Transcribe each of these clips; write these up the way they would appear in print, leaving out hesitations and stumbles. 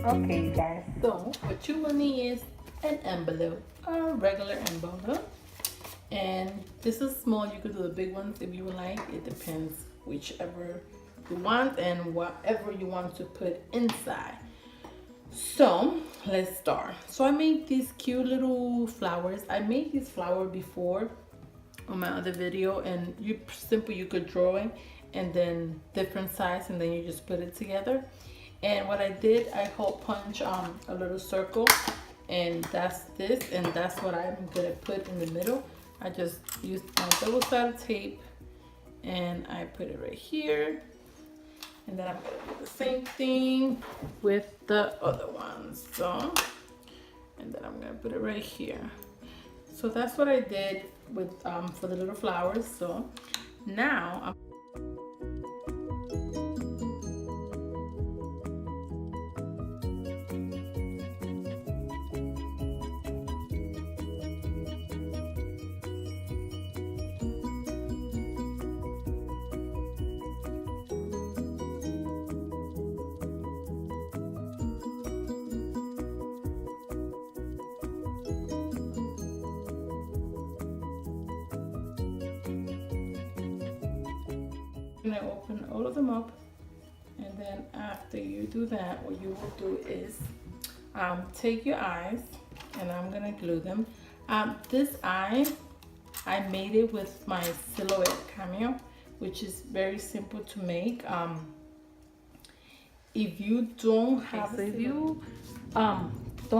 Okay, guys, so what you will need is an envelope, a regular envelope. And this is small. You could do the big ones if you would like. It depends whichever you want and whatever you want to put inside. So let's start. So I made these cute little flowers. I made these flowers before on my other video, and you could draw it and then different size, and then you just put it together. And what I did, I hole punch a little circle, and that's this, and that's what I'm gonna put in the middle. I just used my double-sided tape and I put it right here, and then I'm gonna do the same thing with the other ones. So, and then I'm gonna put it right here. So that's what I did with for the little flowers. So now I'm gonna open all of them up, and then after you do that, what you will do is take your eyes, and I'm gonna glue them. This eye, I made it with my Silhouette Cameo, which is very simple to make. If you don't have don't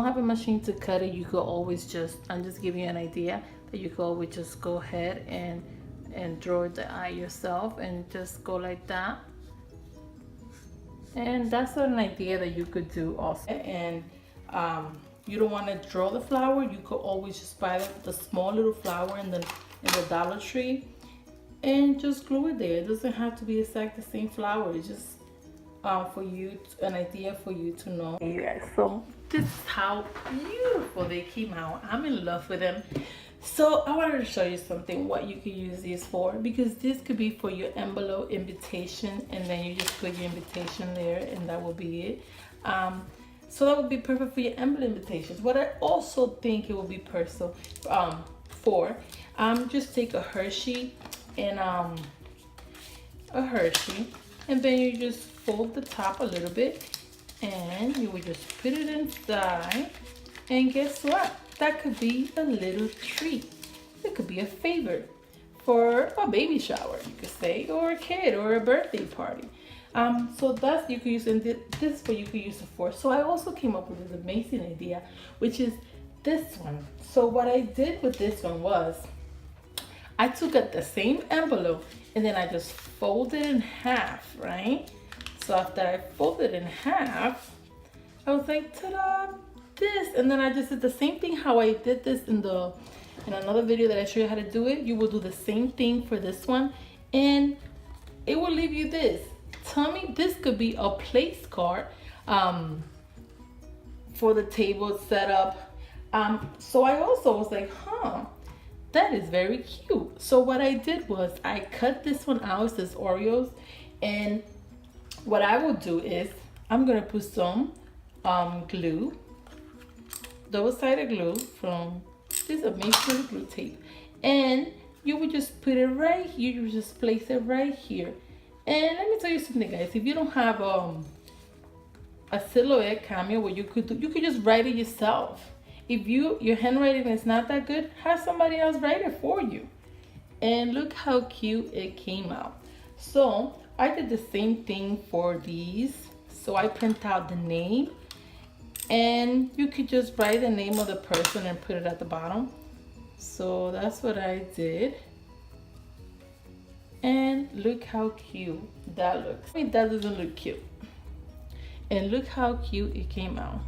have a machine to cut it, you could always just, I'm just giving you an idea that you could always just go ahead and draw the eye yourself, and just go like that. And that's an idea that you could do also. And you don't want to draw the flower, you could always just buy the small little flower in the Dollar Tree and just glue it there. It doesn't have to be exact the same flower. It's just for you, an idea for you to know. Yeah, so this is how beautiful they came out. I'm in love with them. So I wanted to show you something, what you could use these for, because this could be for your envelope invitation, and then you just put your invitation there, and that will be it. So that would be perfect for your envelope invitations. What I also think it will be perfect for, just take a Hershey and then you just fold the top a little bit, and you would just put it inside, and guess what? That could be a little treat. It could be a favor for a baby shower, you could say, or a kid, or a birthday party. So that's, you could use, and this is what you could use it for. So I also came up with this amazing idea, which is this one. So what I did with this one was, I took the same envelope, and then I just folded in half, right? So after I folded in half, I was like, ta-da, this. And then I just did the same thing how I did this in another video that I show you how to do it. You will do the same thing for this one, and it will leave you this. Tell me, this could be a place card for the table setup. So I also was like, that is very cute. So what I did was I cut this one out. It says Oreos, and what I will do is I'm gonna put some glue, double-sided glue from this amazing glue tape, and you would just put it right here. You would just place it right here. And let me tell you something, guys. If you don't have a Silhouette Cameo, what you could do, you could just write it yourself. If your handwriting is not that good, have somebody else write it for you. And look how cute it came out. So I did the same thing for these. So I print out the name, and you could just write the name of the person and put it at the bottom. So that's what I did. And look how cute that looks. I mean, that doesn't look cute. And look how cute it came out.